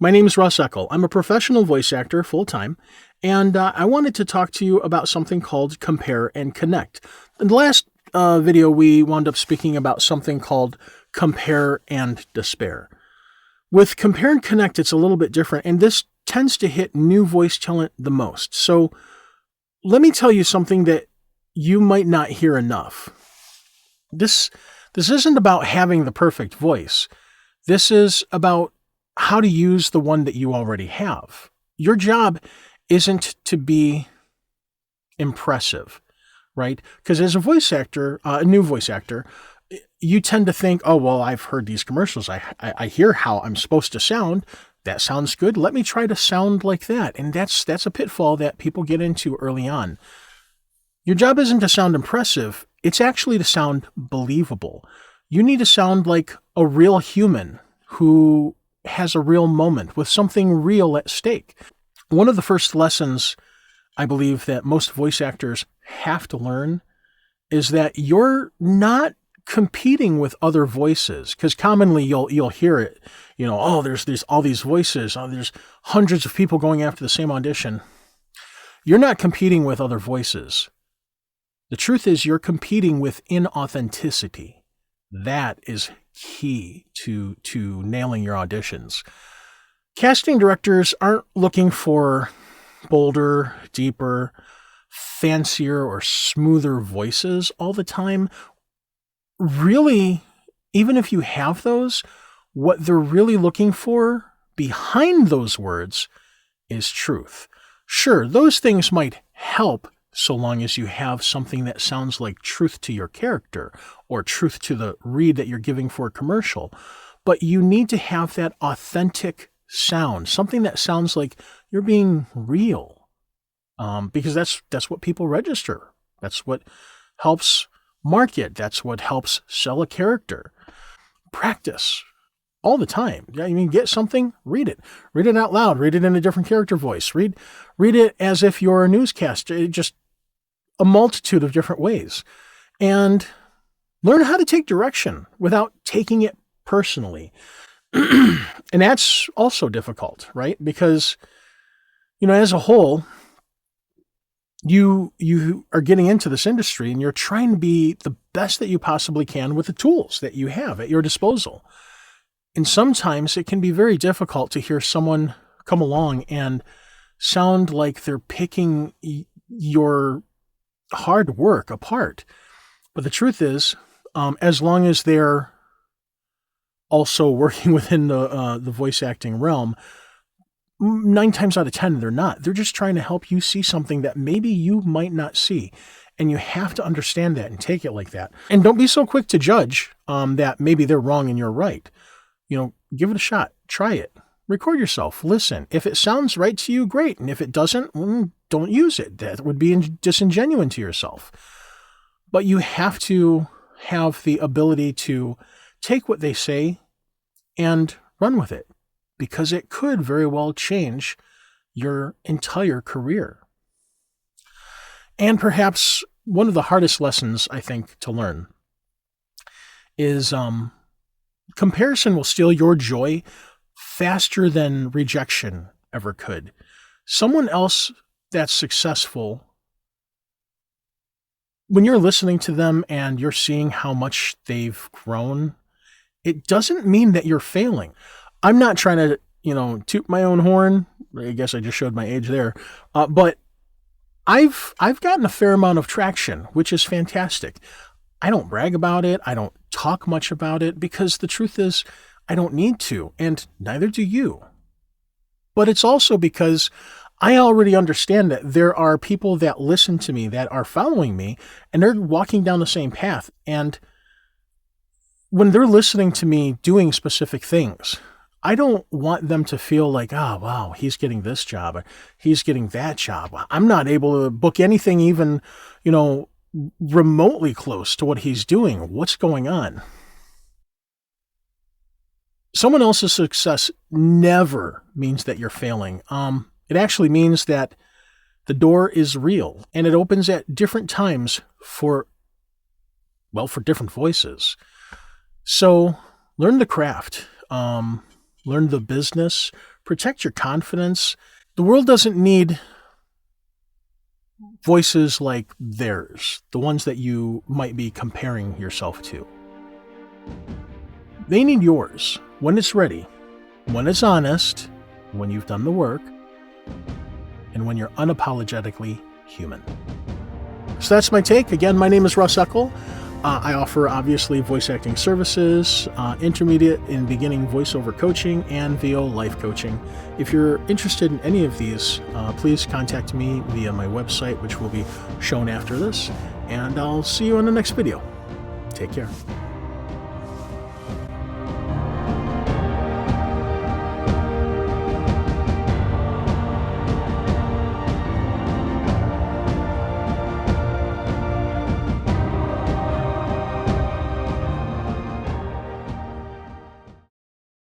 My name is Russ Eckel. I'm a professional voice actor full-time, and I wanted to talk to you about something called Compare and Connect. In the last video, we wound up speaking about something called Compare and Despair. With Compare and Connect, it's a little bit different, and this tends to hit new voice talent the most. So let me tell you something that you might not hear enough. This isn't about having the perfect voice. This is about how to use the one that you already have. Your job isn't to be impressive, right? Because as a voice actor, a new voice actor, you tend to think, oh, well, I've heard these commercials. I hear how I'm supposed to sound. That sounds good. Let me try to sound like that. And that's a pitfall that people get into early on. Your job isn't to sound impressive. It's actually to sound believable. You need to sound like a real human who has a real moment with something real at stake. One of the first lessons I believe that most voice actors have to learn is that you're not competing with other voices, because commonly you'll hear it, oh, there's all these voices, oh, there's hundreds of people going after the same audition. You're not competing with other voices. The truth is you're competing with inauthenticity. That is key to nailing your auditions. Casting directors aren't looking for bolder, deeper, fancier, or smoother voices all the time. Really, even if you have those, what they're really looking for behind those words is truth. Sure, those things might help so long as you have something that sounds like truth to your character or truth to the read that you're giving for a commercial. But you need to have that authentic sound, something that sounds like you're being real, because that's what people register. That's what helps market. That's what helps sell a character. Practice all the time. Yeah, get something, read it. Read it out loud. Read it in a different character voice. Read it as if you're a newscaster. Just a multitude of different ways. And learn how to take direction without taking it personally. And that's also difficult, right? Because, as a whole, you are getting into this industry and you're trying to be the best that you possibly can with the tools that you have at your disposal. And sometimes it can be very difficult to hear someone come along and sound like they're picking your hard work apart. But the truth is, as long as they're also working within the voice acting realm, 9 times out of 10, they're not. They're just trying to help you see something that maybe you might not see. And you have to understand that and take it like that. And don't be so quick to judge that maybe they're wrong and you're right. Give it a shot. Try it. Record yourself. Listen. If it sounds right to you, great. And if it doesn't, don't use it. That would be disingenuous to yourself. But you have to have the ability to take what they say and run with it, because it could very well change your entire career. And perhaps one of the hardest lessons, I think, to learn is comparison will steal your joy faster than rejection ever could. Someone else that's successful, when you're listening to them and you're seeing how much they've grown, it doesn't mean that you're failing. I'm not trying to, toot my own horn. I guess I just showed my age there. But I've gotten a fair amount of traction, which is fantastic. I don't brag about it. I don't talk much about it because the truth is I don't need to, and neither do you. But it's also because I already understand that there are people that listen to me, that are following me, and they're walking down the same path. And when they're listening to me doing specific things, I don't want them to feel like, oh, wow, he's getting this job or he's getting that job. I'm not able to book anything even, remotely close to what he's doing. What's going on? Someone else's success never means that you're failing. It actually means that the door is real and it opens at different times for different voices. So learn the craft, learn the business, Protect your confidence. The world doesn't need voices like theirs, the ones that you might be comparing yourself to. They need yours when it's ready, when it's honest, when you've done the work, and when you're unapologetically human. So that's my take. Again, my name is Russ Eckel. I offer, obviously, voice acting services, intermediate and beginning voiceover coaching, and VO life coaching. If you're interested in any of these, please contact me via my website, which will be shown after this, and I'll see you in the next video. Take care.